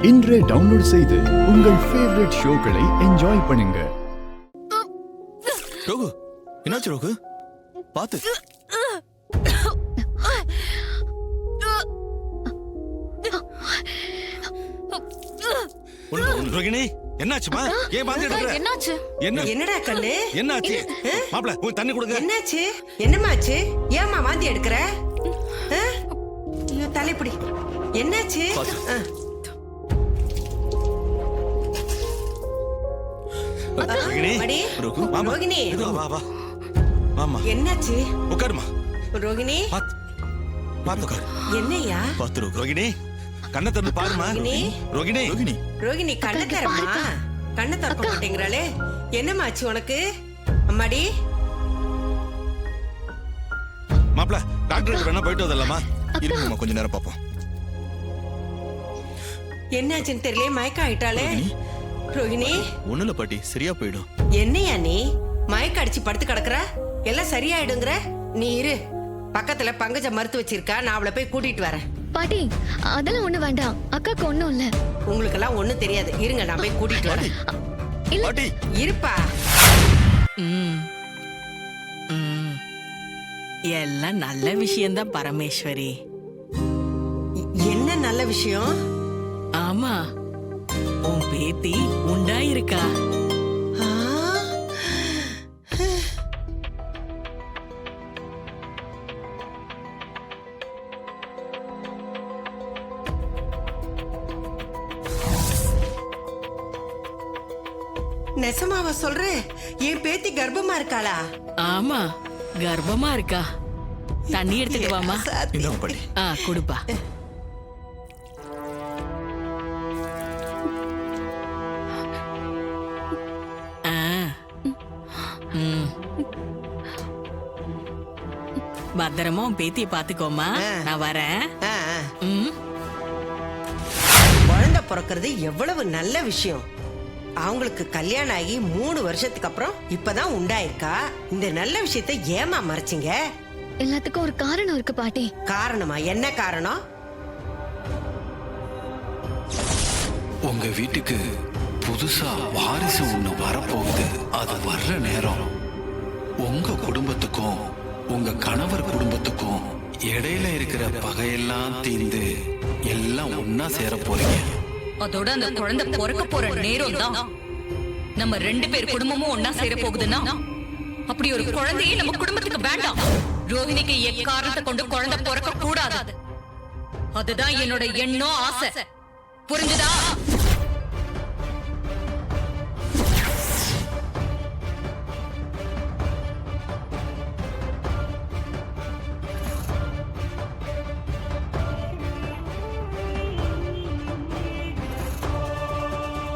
இன்றே டவுன்லோட் செய்து உங்கள் ஃபேவரட் ஷோக்களை என்ஜாய் பண்ணுங்க. ரோகு, என்னாச்சு ரோகு? பாத்து. ரோகிணி, என்னாச்சுமா? ஏன் வாந்தி எடுக்கற? என்னாச்சு? என்னடா கண்ணு? என்னாச்சு? மாப்ள, போய் தண்ணி கொடுங்க. என்னாச்சு? என்னமாச்சு? ஏம்மா வாந்தி எடுக்கற? ஐயோ தலைப்பிடி. என்னாச்சு? ரோகிணி, ரோகு, மாமா. ரோகிணி, வா வா. மாமா. என்னாச்சு? உட்காருமா. ரோகிணி, பாத்து உட்காரு. என்னையா? பாத்து ரோகிணி, கண்ணை திறந்து பாருமா. ரோகிணி, ரோகிணி, ரோகிணி கண்ணை தரமா? கண்ணை திறக்க மாட்டேங்கிறாளே. என்னமாச்சு உனக்கு? அம்மாடி. மாப்ள, டாக்டர் வேணா போயிட்டு வரலாமா? இருங்கம்மா, கொஞ்ச நேரம் பாப்போம். என்னாச்சுன்னு தெரியல, மயக்கம் ஆயிட்டாளே. ரோகிணி, ஒண்ணுல பாட்டி, சரியா போயிடும். என்னையா நீ மயக்க அடிச்சு படுத்து கிடக்குற? எல்லாம் சரியாயிடுங்கிற? நீ இரு, பக்கத்துல பங்கஜ மறுத்து வச்சிருக்கா, நான் அவளை போய் கூட்டிட்டு வரேன். பாட்டி, அதெல்லாம் ஒண்ணு வேண்டாம், அக்காக்கு ஒண்ணும் இல்ல. உங்களுக்கு எல்லாம் ஒண்ணும் தெரியாது, இருங்க நான் போய் கூட்டிட்டு வரேன். பாட்டி, இருப்பா. எல்லாம் நல்ல விஷயம்தான் பரமேஸ்வரி. என்ன நல்ல விஷயம்? ஆமா, உன் பேத்தி உண்டாயிருக்கா. ஆ? நெசமாவா சொல்ற? என் பேத்தி கர்ப்பமா இருக்காளா? ஆமா, கர்ப்பமா இருக்கா. தண்ணி எடுத்துட்டு வாமா. இந்தாங்க பாட்டி. கொடுப்பா. பத்திரமா உன் பேத்திய பாத்துக்கோமா. நான் வரேன். குழந்தை பிறக்கிறது எவ்வளவு நல்ல விஷயம். அவங்களுக்கு கல்யாணம் ஆகி 3 வருஷத்துக்கு அப்புறம் இப்பதான் உண்டாயிருக்கா. இந்த நல்ல விஷயத்தை ஏமா மறைச்சிங்க? எல்லாத்துக்கும் ஒரு காரணம் இருக்கு பாட்டி. காரணமா? என்ன காரணம்? உங்க வீட்டுக்கு புதுசா வாரிசு ஒண்ணு வரப்போகுது. அது வர்ற நேரம் உங்க குடும்பத்துக்கும் உங்க கணவர் குடும்பத்துக்கும் இடையில இருக்கிற பகையெல்லாம் தீர்ந்து எல்லாம் ஒன்னா சேர போறீங்க. அதோட அந்த குழந்தை பிறக்க போற நேரம் தான் நம்ம 2 பேர் குடும்பமும் ஒன்னா சேர போகுதுன்னா, அப்படி ஒரு குழந்தையே நம்ம குடும்பத்துக்கு வேண்டாம். ரோஹிணிக்கு எக்காரணத்தை கொண்டு குழந்தை பிறக்க கூடாது. அதுதான் என்னோட எண்ணம், ஆசை. புரிஞ்சுதா?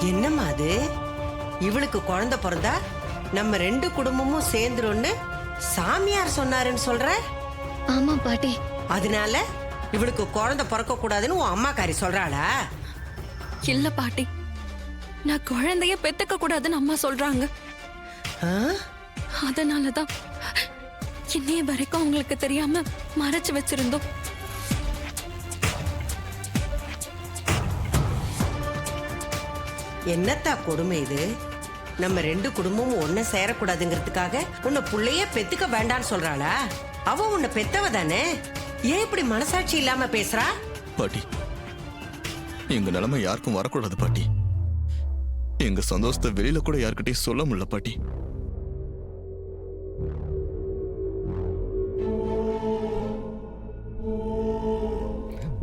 என்னம்மா அது? இவளுக்கு குழந்தை பிறந்தா நம்ம 2 குடும்பமும் சேர்ந்துரும்னு சாமியார் சொன்னாருன்னு சொல்ற? ஆமா பாட்டி. அதனால இவளுக்கு குழந்தை பிறக்க கூடாதுன்னு உன் அம்மாக்காரி சொல்றாளா? இல்ல பாட்டி, நான் குழந்தைய பெத்துக்க கூடாதுன்னு அம்மா சொல்றாங்க. அதனாலதான் இன்னைய வரைக்கும் அவங்களுக்கு தெரியாம மறைச்சு வச்சிருந்தோம். என்னத்தா கொடுமை இது? நம்ம 2 குடும்பமும் ஒன்ன சேரக்கூடாதுங்கிறதுக்காக உன்னை புள்ளையே பெத்துக்க வேண்டான்னு சொல்றாளா? அவ உன்னை பெத்தவ தானே, ஏன் இப்படி மனசாட்சி இல்லாம பேசுறா? பாட்டி, எங்க நிலைமை யாருக்கும் வரக்கூடாது பாட்டி. எங்க சந்தோஷத்தை வெளியில கூட யாருக்கிட்டையும் சொல்ல முடியல பாட்டி.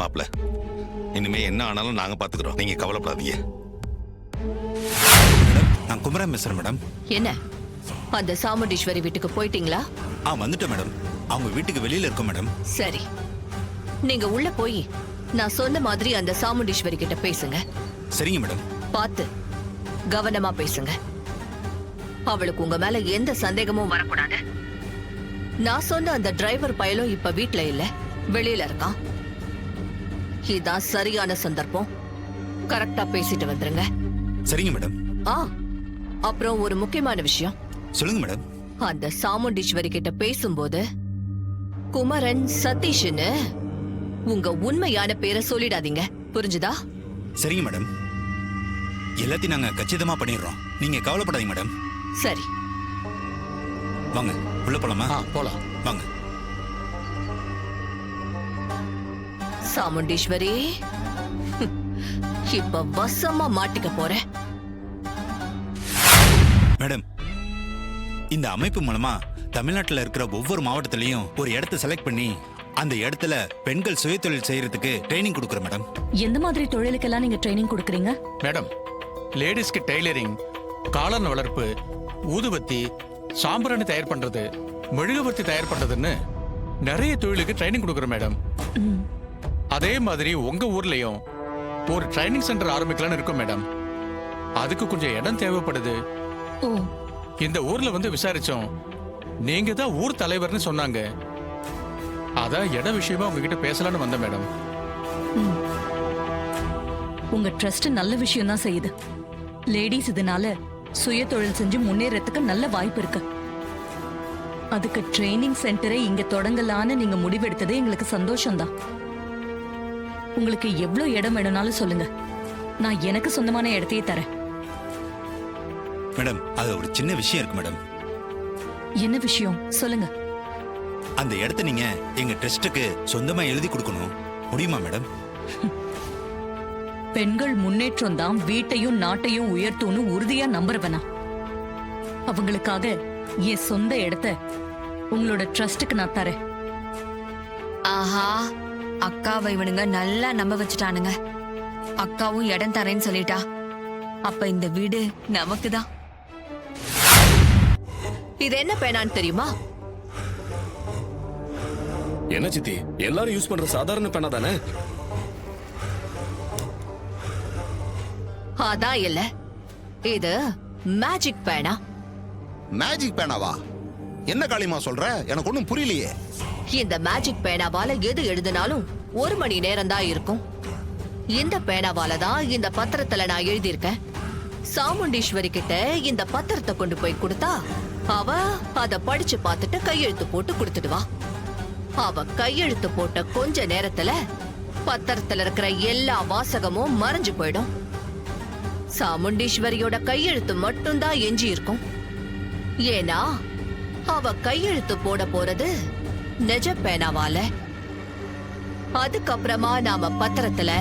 மாப்ள, இனிமே என்ன ஆனாலும் நாங்க பாத்துக்கிறோம், நீங்க கவலைப்படாதீங்க. நான் குமரன் பேசுறேன் மேடம். என்ன, அந்த சாமுண்டீஸ்வரி வீட்டுக்கு போயிட்டீங்களா? வந்துட்டேன் மேடம். அவங்க வீட்டுக்கு வெளியில இருக்கோம் மேடம். சரி, நீங்க உள்ள போய் நான் சொன்ன மாதிரி அந்த சாமுண்டீஸ்வரி கிட்ட பேசுங்க. சரிங்க மேடம். பார்த்து கவனமா பேசுங்க. அவளுக்கு உங்க மேல எந்த சந்தேகமும் வரக்கூடாது. நான் சொன்ன அந்த டிரைவர் பயலும் இப்ப வீட்ல இல்ல, வெளியில இருக்கான். இதான் சரியான சந்தர்ப்பம். கரெக்டா பேசிட்டு வந்துருங்க. சரிங்க மேடம். அப்புறம் ஒரு முக்கியமான விஷயம். சொல்லுங்க மேடம். அந்த சாமுண்டீஸ்வரி கிட்ட பேசும்போது குமரன், சதீஷ்னு உங்க உண்மையான பேரை சொல்லிடாதீங்க, புரிஞ்சுதா? சரிங்க மேடம். எல்லாத்தையும் நாங்க கச்சிதமா பண்ணிடுறோம். நீங்க கவலைப்படாதீங்க மேடம். சரி, வாங்க உள்ள போலாமா? போலாம். வாங்க. சாமுண்டீஸ்வரி, இப்ப வசமா மாட்டிக்க போற. மேடம், இந்த அமைப்பு மூலமா தமிழ்நாட்டில் இருக்கிற ஒவ்வொரு மாவட்டத்திலையும் ஒரு இடத்தை செலக்ட் பண்ணி அந்த இடத்துல பெண்கள் சுயதொழில் செய்யறதுக்கு ட்ரைனிங் கொடுக்குறோம் மேடம். எந்த மாதிரி தொழிலுக்கெல்லாம் நீங்க ட்ரைனிங் கொடுக்குறீங்க? மேடம், லேடிஸ்க்கு டெய்லரிங், காளான் வளர்ப்பு, ஊதுபத்தி, சாம்பிராணி தயார் பண்றது, மெழுகுவர்த்தி தயார் பண்றதுன்னு நிறைய தொழிலுக்கு ட்ரைனிங் கொடுக்குறோம் மேடம். அதே மாதிரி உங்க ஊர்லயும் ஒரு ட்ரைனிங் சென்டர் ஆரம்பிக்கலாம்னு இருக்கோம் மேடம். அதுக்கு கொஞ்சம் இடம் தேவைப்படுது. ஓ, இந்த ஊர்ல வந்து விசாரிச்சோம், நீங்க தான் ஊர் தலைவர்னு சொன்னாங்க. அதான் இட விஷயமா உங்ககிட்ட பேசலாம்னு வந்தேன் மேடம். உங்க ட்ரஸ்ட் நல்ல விஷயம் தான் செய்யுது. லேடிஸ் இதனால சுய தொழில் செஞ்சு முன்னேறதுக்கு நல்ல வாய்ப்பு இருக்கு. அதுக்கு ட்ரைனிங் சென்டரை இங்க தொடங்கலான்னு நீங்க முடிவெடுத்தது எங்களுக்கு சந்தோஷம்தான். உங்களுக்கு எவ்வளவு இடம் வேணும்னாலும் சொல்லுங்க, நான் எனக்கு சொந்தமான இடத்தையே தரேன். மேடம், அது ஒரு சின்ன விஷயம் இருக்கு மேடம். என்ன விஷயம் சொல்லுங்க. அந்த இடத்த நீங்க எங்க ட்ரஸ்ட்டுக்கு சொந்தமா எழுதி கொடுக்கணும். முடியுமா மேடம்? பெண்கள் முன்னேற்றம் தான் வீட்டையும் நாட்டையும் உயர்த்தும்னு உறுதியா நம்புறவனா. அவங்களுக்காக என் சொந்த இடத்த உங்களோட ட்ரஸ்டுக்கு நான் தரேன். ஆஹா, அக்காவை இவனுங்க நல்லா நம்ப வச்சுட்டானுங்க. அக்காவும் இடம் தரேன்னு சொல்லிட்டா. அப்ப இந்த வீடு நமக்குதான். இது என்ன பேனான்னு தெரியுமா? என்ன சித்தி, எல்லாரும் யூஸ் பண்ற சாதாரண பேனா தானே? அதான் இல்ல, இது மேஜிக் பேனா. மேஜிக் பேனாவா? என்ன காளிமா சொல்ற? எனக்கு ஒண்ணும் புரியலையே. இந்த மேஜிக் பேனாவால எது எழுதினாலும் 1 மணி நேரம் தான் இருக்கும். இந்த பேனாவால தான் இந்த பத்திரத்துல நான் எழுதியிருக்கேன். சாமுண்டீஸ்வரி கிட்ட இந்த பத்திரத்தை கொண்டு போய் கொடுத்தா அவ அத படிச்சு பார்த்துட்டு கையெழுத்து போட்டு கொடுத்துடுவா. அவ கையெழுத்து போட்ட கொஞ்ச நேரத்துல பத்திரத்துல இருக்கிற எல்லா வாசகமும் மறைஞ்சு போயிடும். சாமுண்டீஸ்வரியோட கையெழுத்து மட்டும்தான் எஞ்சி இருக்கும். ஏன்னா அவ கையெழுத்து போட போறது நிஜ பேனாவால. அதுக்கப்புறமா நாம பத்திரத்துல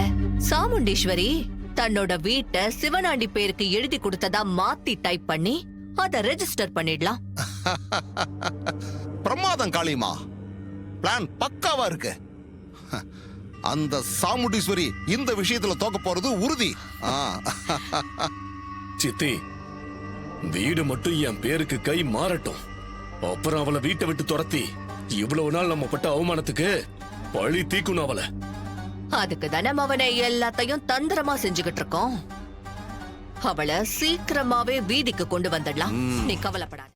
சாமுண்டீஸ்வரி தன்னோட வீட்டை சிவனாண்டி பேருக்கு எழுதி கொடுத்ததா மாத்தி டைப் பண்ணி அத ரெஜிஸ்டர் பண்ணிடலாம். பிரமாதம் காளிமா, பிளான் பக்காவா இருக்கு. அந்த சாமுண்டீஸ்வரி இந்த விஷயத்துல தோக்க போறது உறுதி. சித்தி, வீடு மட்டும் என் பேருக்கு கை மாறட்டும். அப்புறம் அவளை வீட்டை விட்டு துரத்தி இவ்வளவு நாள் நம்ம பட்ட அவமானத்துக்கு பழி தீக்கணும் அவளை. அதுக்கு தானே அவனை எல்லாத்தையும் தந்திரமா செஞ்சுகிட்டு இருக்கோம். அவளை சீக்கிரமாவே வீதிக்கு கொண்டு வந்துடலாம். நீ கவலைப்படாத.